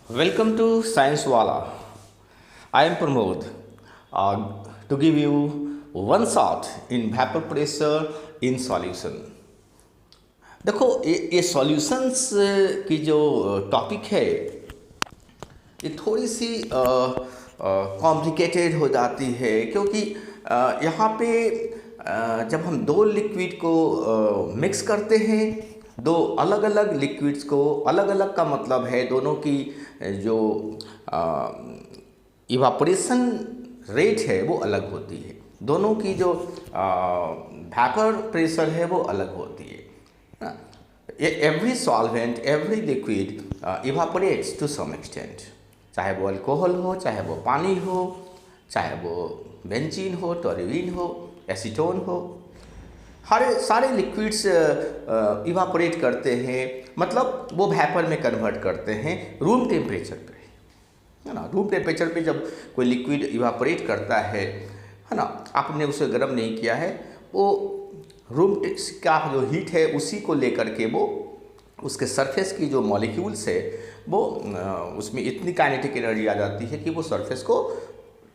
Welcome to Science Wala. I am Pramod to give you one shot in vapor pressure in solution. देखो ये solutions की जो topic है ये थोड़ी सी कॉम्प्लिकेटेड हो जाती है क्योंकि यहाँ पे जब हम दो लिक्विड को मिक्स करते हैं दो अलग अलग लिक्विड्स को अलग अलग का मतलब है दोनों की जो इवापोरेशन रेट है वो अलग होती है, दोनों की जो वेपर प्रेशर है वो अलग होती है। Every solvent every liquid evaporates to some extent, चाहे वो अल्कोहल हो, चाहे वो पानी हो, चाहे वो बेंजीन हो, टोल्यूइन हो, एसीटोन हो, हर सारे लिक्विड्स इवापोरेट करते हैं, मतलब वो वेपर में कन्वर्ट करते हैं रूम टेम्परेचर पे, है ना। रूम टेम्परेचर पे जब कोई लिक्विड इवापोरेट करता है ना, आपने उसे गर्म नहीं किया है, वो रूम का जो हीट है उसी को लेकर के वो उसके सरफेस की जो मॉलिक्यूल्स है वो उसमें इतनी काइनेटिक एनर्जी आ जाती है कि वो सरफेस को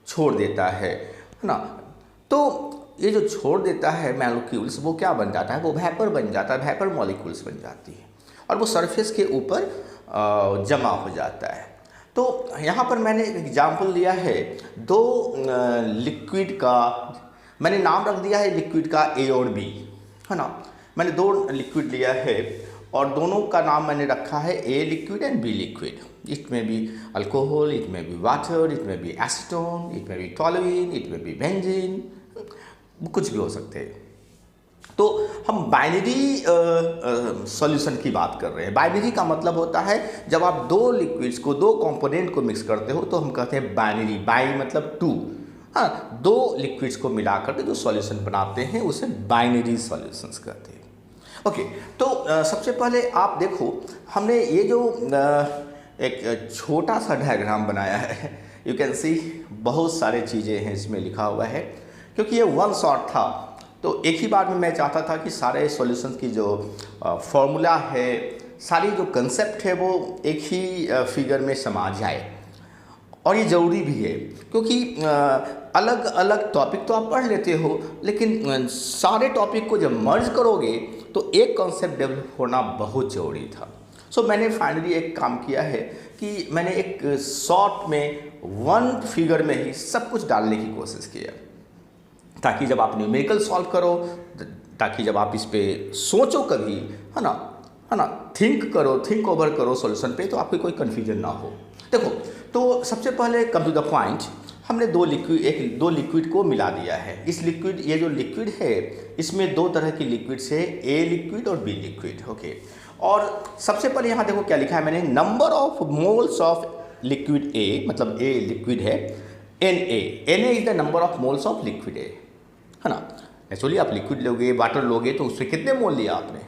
छोड़ देता है ना। तो ये जो छोड़ देता है मॉलिक्यूल्स वो क्या बन जाता है, वो वेपर बन जाता है, वेपर मॉलिक्यूल्स बन जाती है और वो सरफेस के ऊपर जमा हो जाता है। तो यहाँ पर मैंने एक एग्जाम्पल लिया है दो लिक्विड का, मैंने नाम रख दिया है लिक्विड का ए और बी, है ना। मैंने दो लिक्विड लिया है और दोनों का नाम मैंने रखा है A liquid and B liquid. It may be alcohol, it may be water, it may be acetone, it may be toluene, it may be benzene, कुछ भी हो सकते हैं। तो हम बाइनरी सॉल्यूशन की बात कर रहे हैं। बाइनरी का मतलब होता है जब आप दो लिक्विड्स को, दो कंपोनेंट को मिक्स करते हो तो हम कहते हैं बाइनरी। बाई मतलब टू, हाँ, दो लिक्विड्स को मिला करके जो सॉल्यूशन बनाते हैं उसे बाइनरी सॉल्यूशंस कहते हैं। ओके, तो सबसे पहले आप देखो, हमने ये जो एक छोटा सा डायग्राम बनाया है, यू कैन सी बहुत सारे चीज़ें हैं इसमें लिखा हुआ है, क्योंकि ये वन शॉट था तो एक ही बार में मैं चाहता था कि सारे सॉल्यूशंस की जो फॉर्मूला है, सारी जो कंसेप्ट है वो एक ही फिगर में समा जाए। और ये ज़रूरी भी है क्योंकि अलग अलग टॉपिक तो आप पढ़ लेते हो, लेकिन सारे टॉपिक को जब मर्ज करोगे तो एक कॉन्सेप्ट डेवलप होना बहुत ज़रूरी था। सो मैंने फाइनली एक काम किया है कि मैंने एक शॉर्ट में वन फिगर में ही सब कुछ डालने की कोशिश किया, ताकि जब आप न्यूमेरिकल सॉल्व करो, ताकि जब आप इस पे सोचो कभी, है ना, थिंक करो, थिंक ओवर करो सॉल्यूशन पे, तो आपको कोई कन्फ्यूजन ना हो। देखो, तो सबसे पहले कम टू द पॉइंट, हमने दो लिक्विड को मिला दिया है। ये जो लिक्विड है इसमें दो तरह की लिक्विड्स है, ए लिक्विड और बी लिक्विड। ओके, और सबसे पहले यहाँ देखो क्या लिखा है मैंने, number of moles of liquid A, मतलब ए लिक्विड है, Na is the number of moles of liquid A, है ना। एक्चुअली आप लिक्विड लोगे, वाटर लोगे तो उससे कितने मोल लिया आपने,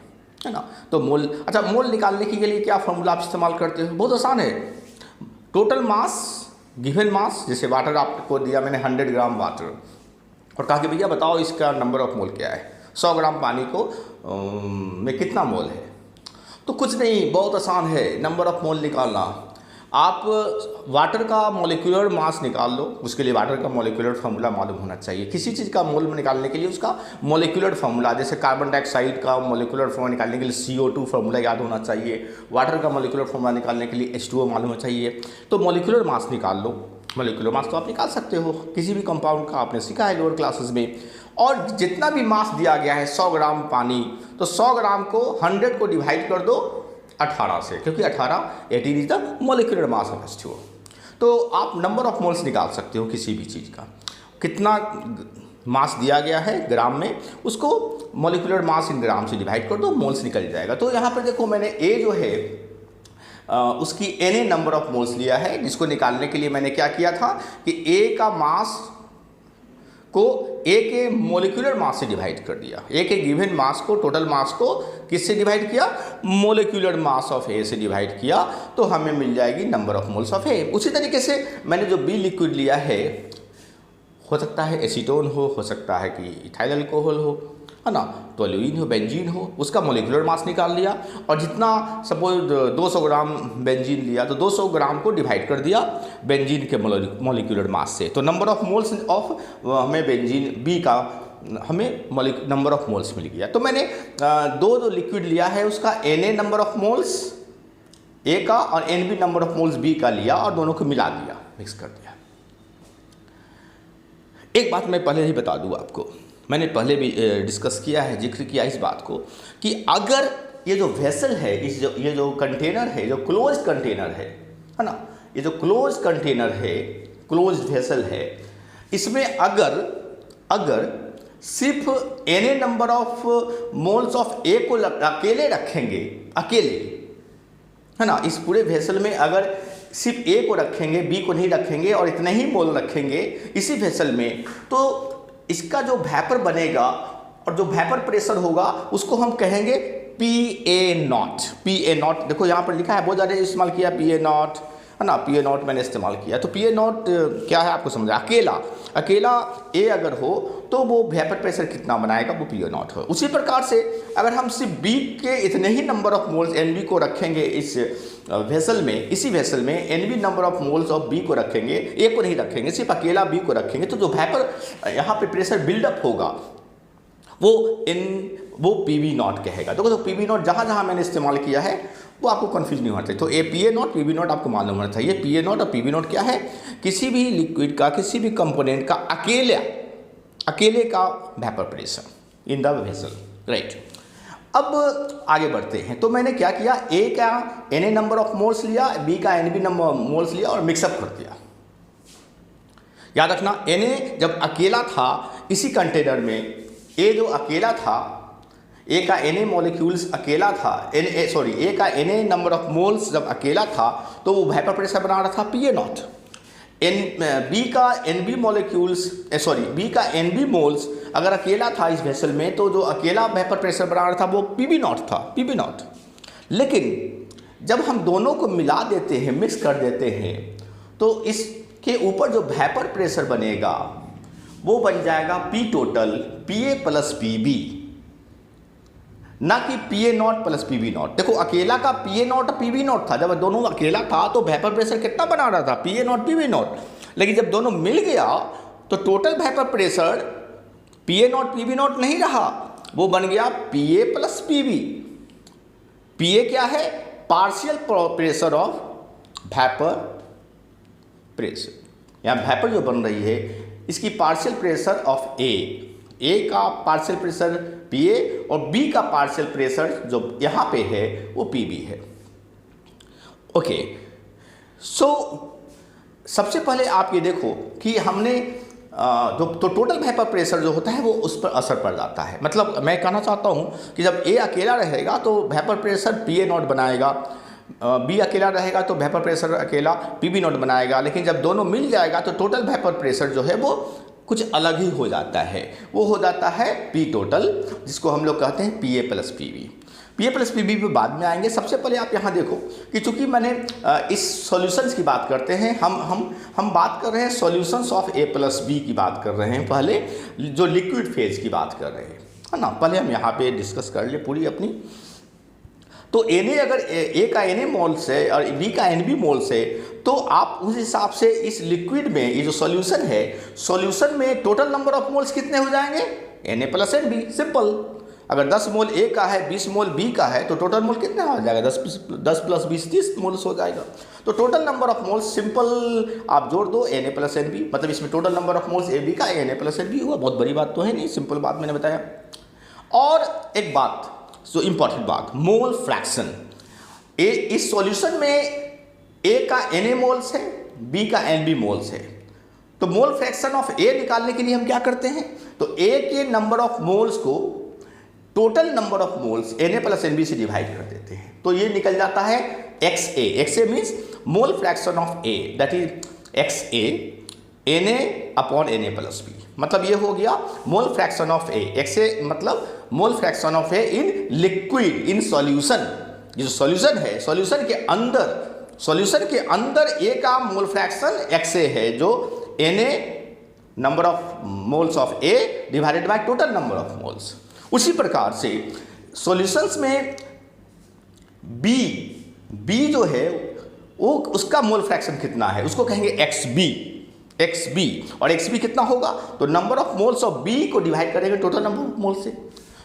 है ना। तो मोल, अच्छा, मोल निकालने के लिए क्या फॉर्मूला आप इस्तेमाल करते हो, बहुत आसान है। टोटल मास गिवन मास, जैसे वाटर आपको दिया मैंने 100 ग्राम वाटर और कहा कि भैया बताओ इसका नंबर ऑफ मोल क्या है, 100 ग्राम पानी को में कितना मोल है। तो कुछ नहीं, बहुत आसान है नंबर ऑफ मोल निकालना। आप वाटर का मॉलिक्यूलर मास निकाल लो, उसके लिए वाटर का मॉलिक्यूलर फार्मूला मालूम होना चाहिए। किसी चीज़ का मोल निकालने के लिए उसका मॉलिक्यूलर फार्मूला, जैसे कार्बन डाइऑक्साइड का मॉलिक्यूलर फार्मूला निकालने के लिए CO2 फार्मूला याद होना चाहिए, वाटर का मॉलिक्यूलर फार्मूला निकालने के लिए H2O मालूम होना चाहिए। तो मॉलिक्यूलर मास निकाल लो। मॉलिक्यूलर मास तो आप निकाल सकते हो किसी भी कंपाउंड का, आपने सीखा है लोअर क्लासेस में। और जितना भी मास दिया गया है 100 ग्राम पानी, तो 100 ग्राम को 100 को डिवाइड कर दो 18 से, क्योंकि 18 is the molecular mass of H2O। तो आप नंबर ऑफ मोल्स निकाल सकते हो किसी भी चीज़ का, कितना मास दिया गया है ग्राम में, उसको मॉलिक्यूलर मास इन ग्राम से डिवाइड कर दो, मोल्स निकल जाएगा। तो यहाँ पर देखो मैंने ए जो है उसकी Na नंबर ऑफ मोल्स लिया है, जिसको निकालने के लिए मैंने क्या किया था कि ए का मास को ए के मोलिकुलर मास से डिवाइड कर दिया। ए के गिवन मास को, टोटल मास को किससे डिवाइड किया, मोलिकुलर मास ऑफ ए से डिवाइड किया, तो हमें मिल जाएगी नंबर ऑफ मोल्स ऑफ ए। उसी तरीके से मैंने जो बी लिक्विड लिया है, हो सकता है एसीटोन हो सकता है कि इथाइल अल्कोहल हो, है ना, टोल्यूइन हो, बेंजीन हो, उसका मोलिकुलर मास निकाल लिया और जितना सपोज 200 ग्राम बेंजीन लिया तो 200 ग्राम को डिवाइड कर दिया बेंजीन के मोलिकुलर मास से, तो नंबर ऑफ मोल्स ऑफ हमें बेंजीन बी का हमें नंबर ऑफ मोल्स मिल गया। तो मैंने दो लिक्विड लिया है, उसका Na number of moles A का और Nb number of moles B का लिया और दोनों को मिला दिया, मिक्स कर दिया। एक बात मैं पहले ही बता दूं आपको, मैंने पहले भी डिस्कस किया है, जिक्र किया इस बात को कि अगर ये जो वेसल है, ये जो कंटेनर है, जो क्लोज कंटेनर है ना, ये जो क्लोज कंटेनर है, क्लोज वेसल है, इसमें अगर सिर्फ Na number of moles of A को अकेले रखेंगे, अकेले, है ना, इस पूरे वेसल में अगर सिर्फ ए को रखेंगे, बी को नहीं रखेंगे और इतने ही मोल रखेंगे इसी वेसल में, तो इसका जो वेपर बनेगा और जो वेपर प्रेशर होगा उसको हम कहेंगे PA0। देखो यहाँ पर लिखा है, बहुत ज़्यादा इस्तेमाल किया PA0, है ना, PA0 मैंने इस्तेमाल किया। तो PA0 क्या है आपको समझा, अकेला ए अगर हो तो वो वेपर प्रेशर कितना बनाएगा, वो PA0 हो। उसी प्रकार से अगर हम सिर्फ बी के इतने ही नंबर ऑफ मोल्स Nb को रखेंगे इस वेसल में, इसी वेसल में Nb number of moles of B को रखेंगे, ए को नहीं रखेंगे, सिर्फ अकेला बी को रखेंगे, तो जो वेपर यहाँ पे प्रेशर बिल्डअप होगा वो PV0 कहेगा। तो PV0 जहाँ मैंने इस्तेमाल किया है वो आपको कंफ्यूज नहीं होना चाहिए। तो PA0 PV0 आपको मालूम होना चाहिए। PA0 और PV0 क्या है, किसी भी लिक्विड का, किसी भी कंपोनेंट का अकेले का vapour pressure in the vessel, right. अब आगे बढ़ते हैं। तो मैंने क्या किया, ए का Na नंबर ऑफ मोल्स लिया, बी का Nb नंबर मोल्स लिया और मिक्सअप कर दिया। याद रखना, Na जब अकेला था इसी कंटेनर में, ए जो अकेला था, ए का Na मॉलिक्यूल्स अकेला था, ए का Na नंबर ऑफ मोल्स जब अकेला था तो वो वेपर प्रेशर बना रहा था PA0। बी का Nb मॉलिक्यूल्स बी का Nb मोल्स अगर अकेला था इस वेसल में, तो जो अकेला वेपर प्रेशर बना रहा था वो PB0 था, PB0। लेकिन जब हम दोनों को मिला देते हैं, मिक्स कर देते हैं, तो इसके ऊपर जो वेपर प्रेशर बनेगा वो बन जाएगा P total PA plus PB, ना कि PA0 प्लस PB0। देखो अकेला का PA0 और PB0 था, जब दोनों अकेला था तो वेपर प्रेशर कितना बना रहा था, PA0 PB0। लेकिन जब दोनों मिल गया तो total vapour pressure PA0 PB0 नहीं रहा, वो बन गया PA प्लस PB। PA क्या है, partial pressure of vapour pressure, यहाँ वेपर जो बन रही है इसकी पार्शियल प्रेशर ऑफ ए का पार्शियल प्रेशर PA और B का पार्शियल प्रेशर जो यहाँ पे है वो PB है। ओके, सो सबसे पहले आप ये देखो कि हमने जो तो टोटल वेपर प्रेशर जो होता है वो उस पर असर पड़ जाता है। मतलब मैं कहना चाहता हूँ कि जब A अकेला रहेगा तो वेपर प्रेशर PA0 बनाएगा, बी अकेला रहेगा तो वेपर प्रेशर अकेला PB0 बनाएगा, लेकिन जब दोनों मिल जाएगा तो टोटल वेपर प्रेशर जो है वो कुछ अलग ही हो जाता है, वो हो जाता है P टोटल, जिसको हम लोग कहते हैं PA plus PB। PA plus PB पे बाद में आएंगे। सबसे पहले आप यहाँ देखो कि चूंकि मैंने इस सॉल्यूशंस की बात करते हैं, हम बात कर रहे हैं solutions of A plus B की बात कर रहे हैं, पहले जो लिक्विड फेज की बात कर रहे हैं, है ना। पहले हम यहाँ पे डिस्कस कर ले पूरी अपनी। तो Na अगर A का Na मोल्स है और B का Nb मोल्स है, तो आप उस हिसाब से इस लिक्विड में ये जो सॉल्यूशन है, सॉल्यूशन में टोटल नंबर ऑफ मोल्स कितने हो जाएंगे, Na प्लस Nb। सिंपल, अगर 10 मोल A का है, 20 मोल B का है, तो टोटल मोल कितना हो जाएगा, 10 प्लस 20 30 मोल्स हो जाएगा। तो total number of moles simple आप जोड़ दो Na प्लस Nb, मतलब इसमें total number of moles AB का Na प्लस Nb हुआ। बहुत बड़ी बात तो है नहीं, सिंपल बात मैंने बताया। और एक बात जो इम्पॉर्टेंट बात, मोल फ्रैक्शन। इस सॉल्यूशन में A का Na मोल्स है, B का Nb मोल्स है, तो मोल फ्रैक्शन ऑफ A निकालने के लिए हम क्या करते हैं, तो A के नंबर ऑफ मोल्स को total number of moles Na plus Nb से डिवाइड कर देते हैं, तो ये निकल जाता है XA। XA means mole fraction of A, that is XA Na upon Na plus B। मतलब ये हो गया मोल फ्रैक्शन ऑफ A। XA मतलब mole fraction of A in liquid, in solution. जो सॉल्यूशन है, सॉल्यूशन के अंदर A का मोल फ्रैक्शन XA है, जो Na number of moles of A divided by total number of moles. उसी प्रकार से सॉल्यूशंस में बी जो है वो उसका मोल फ्रैक्शन कितना है उसको कहेंगे XB और XB कितना होगा तो number of moles of B को डिवाइड करेंगे टोटल नंबर ऑफ मोल से।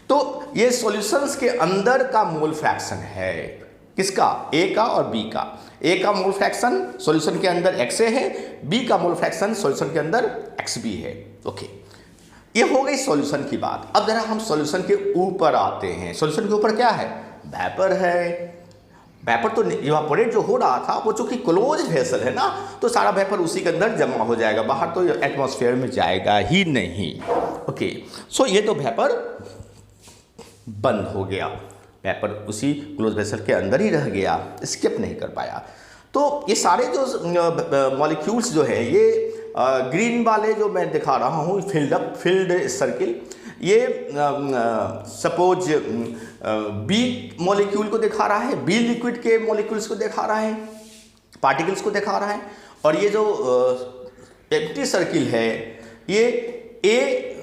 तो ये सॉल्यूशंस के अंदर का मोल फ्रैक्शन है, किसका, A का और B का। A का मोल फ्रैक्शन सॉल्यूशन के अंदर XA है, B का मोल फ्रैक्शन सॉल्यूशन के अंदर XB है। ओके, ये हो गई सॉल्यूशन की बात। अब जरा हम सॉल्यूशन के ऊपर आते हैं। सॉल्यूशन के ऊपर क्या है, वेपर है। वेपर तो इवापोरेट जो हो रहा था वो चूंकि क्लोज वेसल है ना, तो सारा वेपर उसी के अंदर जमा हो जाएगा, बाहर तो एटमॉस्फेयर में जाएगा ही नहीं। ओके, सो ये तो वेपर बंद हो गया, वेपर उसी क्लोज वेसल के अंदर ही रह गया, स्केप नहीं कर पाया। तो ये सारे जो मॉलिक्यूल्स जो है, ये ग्रीन वाले जो मैं दिखा रहा हूँ फिल्ड सर्किल, ये सपोज बी मॉलिक्यूल को दिखा रहा है, बी लिक्विड के मॉलिक्यूल्स को दिखा रहा है, पार्टिकल्स को दिखा रहा है, और ये जो एम्प्टी सर्किल है ये ए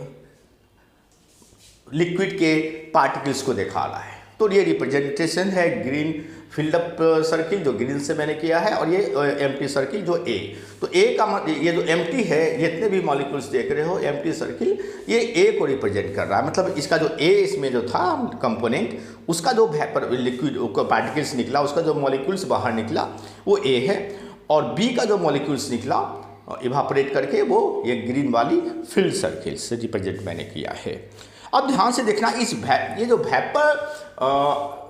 लिक्विड के पार्टिकल्स को दिखा रहा है। तो ये रिप्रेजेंटेशन है ग्रीन फील्ड अप सर्किल जो ग्रीन से मैंने किया है, और ये एम्प्टी सर्किल जो ए। तो ए का ये जो एम्प्टी है, जितने भी मॉलिक्यूल्स देख रहे हो एम्प्टी सर्किल, ये ए को रिप्रेजेंट कर रहा है। मतलब इसका जो ए इसमें जो था कंपोनेंट, उसका जो वेपर लिक्विड पार्टिकल्स निकला, उसका जो मॉलिक्यूल्स बाहर निकला वो ए है, और बी का जो मॉलिक्यूल्स निकला इवापोरेट करके वो ये ग्रीन वाली फील्ड सर्किल से रिप्रेजेंट मैंने किया है। अब ध्यान से देखना, ये जो वेपर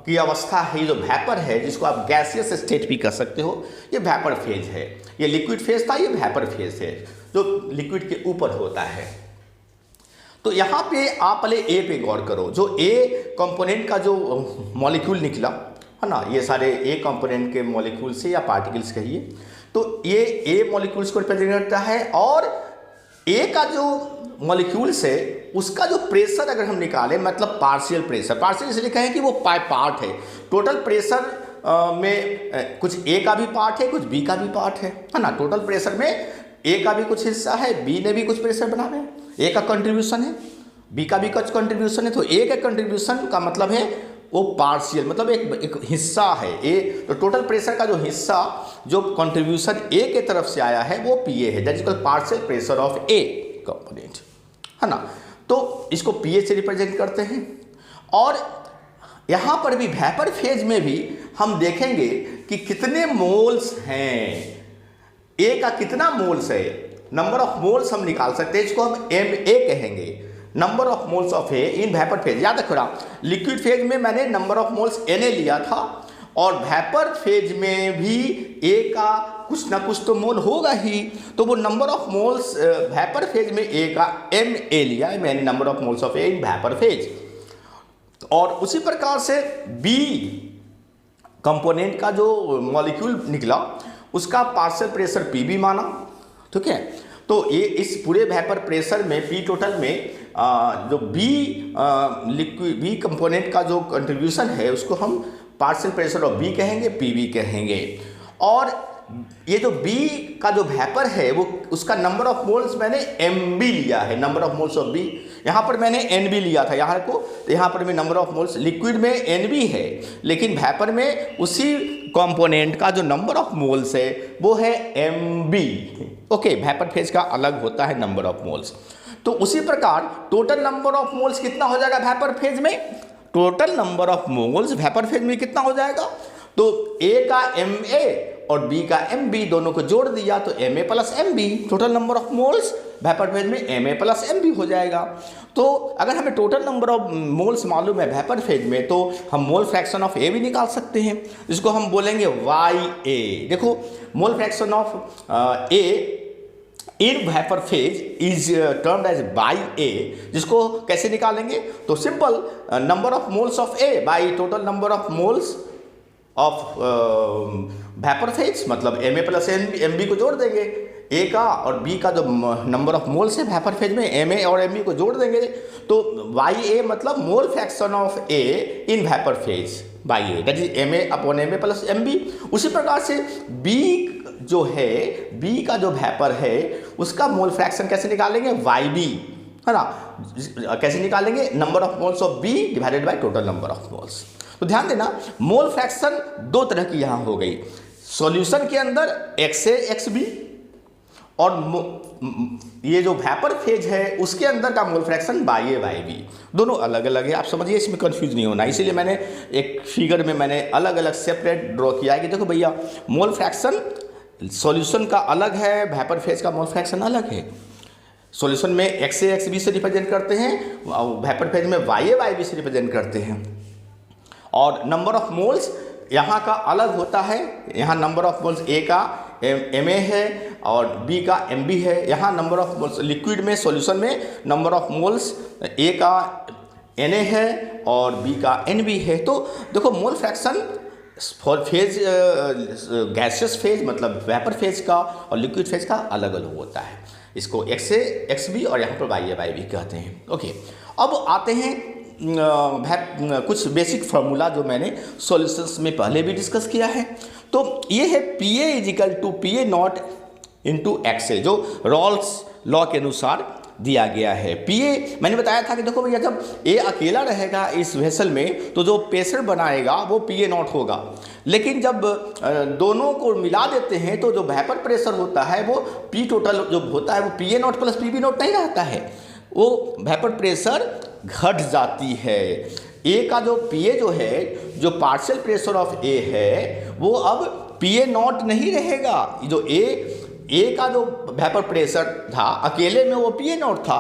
की अवस्था है, ये जो वेपर है जिसको आप गैसियस स्टेट भी कह सकते हो, ये वेपर फेज है। ये लिक्विड फेज था, ये वेपर फेज है जो लिक्विड के ऊपर होता है। तो यहाँ पे आप पहले ए पे गौर करो। जो ए कंपोनेंट का जो मॉलिक्यूल निकला है ना, ये सारे ए कंपोनेंट के मॉलिक्यूल से या पार्टिकल्स कहिए, तो ये ए मॉलिक्यूल्स को रिप्रेजेंट करता है। और ए का जो मॉलिक्यूल्स है उसका जो प्रेशर अगर हम निकालें, मतलब पार्शियल प्रेशर इसलिए कहें कि वो पार्ट है। टोटल प्रेशर में कुछ ए का भी पार्ट है, कुछ बी का भी पार्ट है ना। टोटल प्रेशर में ए का भी कुछ हिस्सा है, बी ने भी कुछ प्रेशर बना है, ए का कंट्रीब्यूशन है, बी का भी कुछ कंट्रीब्यूशन है। तो ए का कंट्रीब्यूशन का मतलब है वो पार्शियल, मतलब एक हिस्सा है ए। तो टोटल प्रेशर का जो हिस्सा, जो कंट्रीब्यूशन ए के तरफ से आया है वो पी ए है, that is called partial pressure of A component, है ना। तो इसको पीए से रिप्रेजेंट करते हैं। और यहाँ पर भी वेपर फेज में भी हम देखेंगे कि कितने मोल्स हैं, ए का कितना मोल्स है, नंबर ऑफ मोल्स हम निकाल सकते हैं, इसको हम MA कहेंगे, number of moles of A in vapour phase. याद रखना, लिक्विड फेज में मैंने नंबर ऑफ मोल्स Na लिया था, और वेपर फेज में भी ए का कुछ ना कुछ तो मोल होगा ही, तो वो number of moles vapour phase में ए का MA लिया है मैंने, number of moles of A in vapour phase. और उसी प्रकार से बी कंपोनेंट का जो मॉलिक्यूल निकला उसका पार्शियल प्रेशर PB माना, ठीक है। तो ये इस पूरे वेपर प्रेशर में पी टोटल में जो लिक्विड बी कंपोनेंट का जो कंट्रीब्यूशन है उसको हम पार्शियल प्रेशर ऑफ बी कहेंगे, PB कहेंगे। और ये जो बी का जो वेपर है वो उसका नंबर ऑफ मोल्स मैंने MB लिया है, number of moles of B. यहाँ पर मैंने NB लिया था, यहाँ को, तो यहाँ पर भी नंबर ऑफ मोल्स लिक्विड में NB है, लेकिन वेपर में उसी कंपोनेंट का जो नंबर ऑफ मोल्स है वो है MB। ओके, वेपर फेज का अलग होता है नंबर ऑफ मोल्स। तो उसी प्रकार टोटल नंबर ऑफ मोल्स कितना हो जाएगा वेपर फेज में, total number of moles vapour phase में कितना हो जाएगा, तो ए का MA और बी का MB दोनों को जोड़ दिया तो MA plus MB, total number of moles vapour phase में MA प्लस MB हो जाएगा। तो अगर हमें टोटल नंबर ऑफ मोल्स मालूम है वेपर फेज में, तो हम मोल फ्रैक्शन ऑफ ए भी निकाल सकते हैं, जिसको हम बोलेंगे YA। देखो, mole fraction of A in vapour phase is termed as Y A, जिसको कैसे निकालेंगे, तो simple number of moles of A by total number of moles of vapour phase, मतलब MA प्लस MB को जोड़ देंगे, ए का और बी का जो नंबर ऑफ मोल्स है वेपर फेज में MA और MB को जोड़ देंगे, तो YA मतलब mole fraction of A in vapour phase by A, that is MA upon MA plus MB। उसी प्रकार से बी जो है, बी का जो वेपर है उसका मोल फ्रैक्शन कैसे निकालेंगे, YB, है ना। कैसे निकालेंगे, number of moles of B divided by total number of moles. तो ध्यान देना मोल फ्रैक्शन दो तरह की यहाँ हो गई, सॉल्यूशन के अंदर XA XB और ये जो वेपर फेज है उसके अंदर का मोल फ्रैक्शन YA YB, दोनों अलग अलग है। आप समझिए, इसमें कंफ्यूज नहीं होना, इसीलिए मैंने एक फिगर में मैंने अलग अलग सेपरेट ड्रॉ किया है कि देखो भैया मोल फ्रैक्शन सॉल्यूशन का अलग है, वेपर फेज का मोल फ्रैक्शन अलग है। सॉल्यूशन में XA XB से रिप्रेजेंट करते हैं, वेपर फेज में YA YB से रिप्रेजेंट करते हैं। और नंबर ऑफ मोल्स यहाँ का अलग होता है, यहाँ नंबर ऑफ मोल्स A का MA है और B का MB है। यहाँ नंबर ऑफ मोल्स लिक्विड में सॉल्यूशन में नंबर ऑफ मोल्स A का NA है और B का NB है। तो देखो mole fraction for phase gaseous phase मतलब वेपर फेज का और लिक्विड फेज का अलग अलग होता है। इसको XA XB और यहाँ पर YA YB कहते हैं। ओके, अब आते हैं कुछ बेसिक फार्मूला जो मैंने सॉल्यूशंस में पहले भी डिस्कस किया है। तो ये है PA equal to PA naught into XA, जो रॉल्स लॉ के अनुसार दिया गया है। PA मैंने बताया था कि देखो भैया जब A अकेला रहेगा इस वेसल में तो जो प्रेशर बनाएगा वो PA नॉट होगा, लेकिन जब दोनों को मिला देते हैं तो जो वेपर प्रेशर होता है वो P टोटल जो होता है वो PA not plus PB not नहीं रहता है, वो वेपर प्रेशर घट जाती है। A का जो PA जो है, जो पार्शियल प्रेशर ऑफ A है वो अब PA नॉट नहीं रहेगा। जो A का जो वेपर प्रेशर था अकेले में वो PA नॉट था,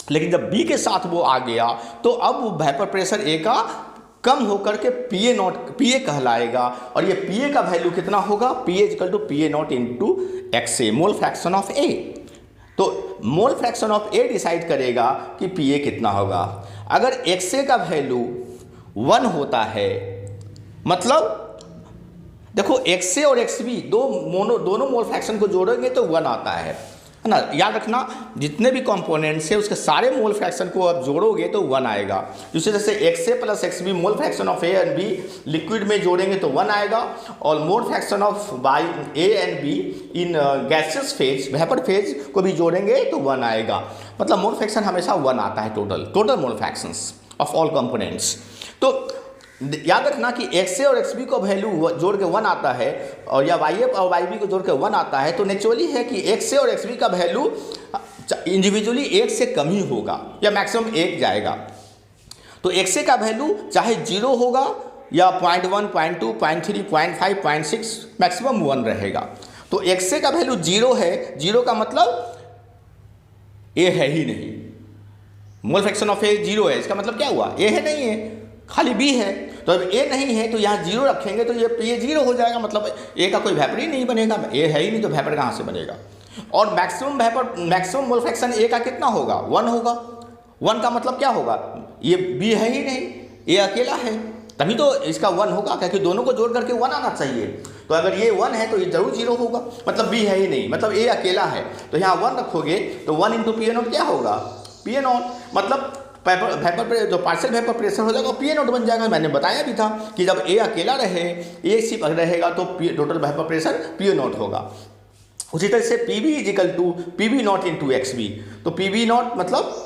लेकिन जब B के साथ वो आ गया तो अब वेपर प्रेशर A का कम होकर के PA कहलाएगा। और ये PA का वैल्यू कितना होगा, PA equal to PA naught into XA, mole fraction of A। तो mole fraction of A decide करेगा कि PA कितना होगा। अगर XA का वैल्यू 1 होता है, मतलब देखो XA और XB दोनों मोल फ्रैक्शन को जोड़ेंगे तो 1 आता है ना। याद रखना जितने भी कंपोनेंट्स है उसके सारे मोल फ्रैक्शन को आप जोड़ोगे तो 1 आएगा। जैसे XA plus XB mole fraction of A and B liquid में जोड़ेंगे तो 1 आएगा, और mole fraction of A and B in gaseous phase vapour phase को भी जोड़ेंगे तो 1 आएगा। मतलब मोल फ्रैक्शन हमेशा 1 आता है total mole fractions of all components. तो याद रखना कि XA और XB को वैल्यू जोड़ के 1 आता है और या YA और YB को जोड़ के 1 आता है, तो नेचुरली है कि XA और XB का वैल्यू इंडिविजुअली 1 से कम ही होगा या मैक्सिमम 1 जाएगा। तो XA का वैल्यू चाहे 0 होगा या 0.1, 0.2, 0.3, 0.5, 0.6 मैक्सिमम 1 रहेगा। तो XA का वैल्यू 0 है, 0 का मतलब A है ही नहीं, मोल फ्रैक्शन ऑफ A 0 है, इसका मतलब क्या हुआ, A है नहीं है, खाली B है। तो अब A नहीं है तो यहाँ 0 रखेंगे तो ये 0 हो जाएगा, मतलब A का कोई वेपर ही नहीं बनेगा, A है ही नहीं तो वेपर कहाँ से बनेगा। और मैक्सिमम मोल फ्रैक्शन A का कितना होगा, 1 होगा। 1 का मतलब क्या होगा, ये B है ही नहीं, A अकेला है, तभी तो इसका 1 होगा, क्योंकि दोनों को जोड़ करके 1 आना चाहिए। तो अगर ये 1 है तो ये जरूर 0 होगा, मतलब B है ही नहीं, मतलब A अकेला है। तो यहाँ 1 रखोगे तो 1 इंटू PA नॉट क्या होगा, PA नॉट, मतलब वेपर जो पार्शियल वेपर प्रेशर हो जाएगा वो PA नॉट बन जाएगा। मैंने बताया भी था कि जब A अकेला रहे, A सिर्फ रहेगा तो total vapour pressure PA naught होगा। उसी तरह से PB equal to PB naught into XB, तो PB नॉट मतलब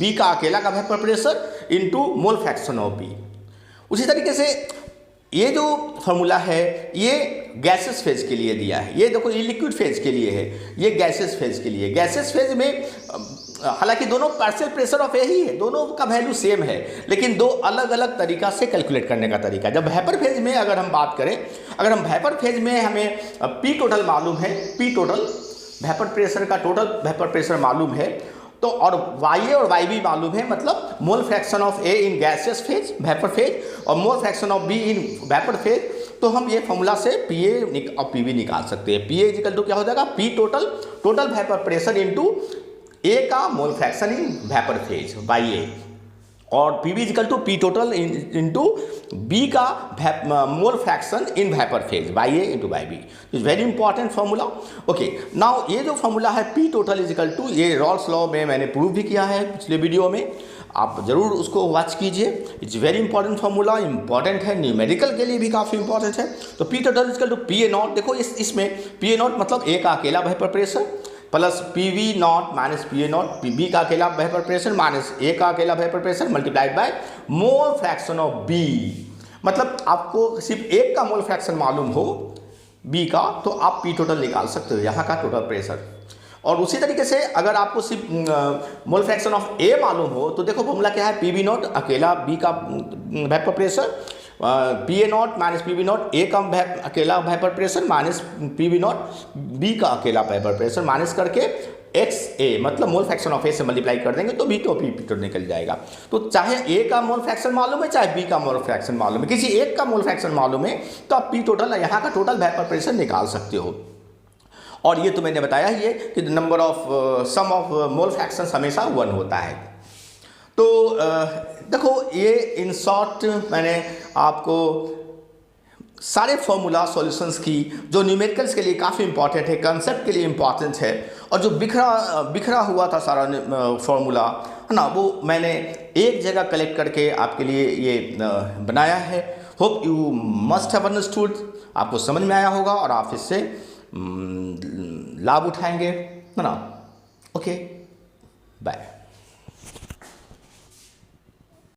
B का अकेला का vapour pressure into mole fraction of B। उसी तरीके से ये जो फार्मूला है ये गैसेस फेज के लिए दिया है, ये देखो ये लिक्विड फेज के लिए है, ये गैसेस फेज के लिए। गैसेस फेज में हालांकि दोनों पार्शियल प्रेशर ऑफ A ही है, दोनों का वैल्यू सेम है, लेकिन दो अलग अलग तरीका से कैलकुलेट करने का तरीका। जब वेपर फेज में अगर हम बात करें, अगर हम वेपर फेज में हमें P टोटल मालूम है, P टोटल वेपर प्रेशर का टोटल वेपर प्रेशर मालूम है, तो और YA और YB मालूम है, मतलब mole fraction of A in gaseous phase vapour phase और mole fraction of B in vapour phase, तो हम ये फॉर्मूला से PA और PB निकाल सकते हैं। PA इक्वल टू क्या हो जाएगा, P total vapour pressure into A का mole fraction in vapour phase YA, और PB equal to P total into B का mole fraction in vapour phase YA into YB। Is very important formula. Okay, now ये जो formula है P total is equal to, ये Raoult's law में मैंने prove भी किया है पिछले वीडियो में, आप जरूर उसको वॉच कीजिए। It's very important formula, important है, न्यूमेरिकल के लिए भी काफ़ी इंपॉर्टेंट है। तो P total is equal to PA naught, देखो इसमें PA नॉट मतलब A का अकेला vapour pressure, plus P V naught minus P A naught, B का अकेला वेपर प्रेशर माइनस ए का अकेला vapour pressure multiplied by mole fraction of B. मतलब आपको सिर्फ एक का मोल फ्रैक्शन मालूम हो बी का तो आप पी टोटल निकाल सकते हो, यहाँ का टोटल प्रेशर। और उसी तरीके से अगर आपको सिर्फ मोल फ्रैक्शन ऑफ ए मालूम हो तो देखो फॉर्मूला क्या है, पी बी नॉट अकेला बी का vapour pressure, P A naught minus P B naught A का अकेला vapour pressure minus P B naught B का अकेला वेपर प्रेशर माइनस करके एक्स ए मतलब मोल फ्रैक्शन ऑफ ए से मल्टीप्लाई कर देंगे तो बी तो पी तो निकल जाएगा। तो चाहे ए का मोल फ्रैक्शन मालूम है चाहे बी का मोल फ्रैक्शन मालूम है, किसी एक का मोल फ्रैक्शन मालूम है तो आप पी टोटल यहाँ का टोटल वेपर प्रेशर निकाल सकते हो। और ये तो मैंने बताया ही है कि number of sum of mole fractions हमेशा 1 होता है। तो देखो ये इन शॉर्ट मैंने आपको सारे फॉर्मूला सॉल्यूशंस की जो न्यूमेरिकल्स के लिए काफ़ी इंपॉर्टेंट है, कंसेप्ट के लिए इंपॉर्टेंट है और जो बिखरा हुआ था सारा फॉर्मूला है ना, वो मैंने एक जगह कलेक्ट करके आपके लिए ये बनाया है। Hope you must have understood, आपको समझ में आया होगा और आप इससे लाभ उठाएंगे, है ना। Okay, bye.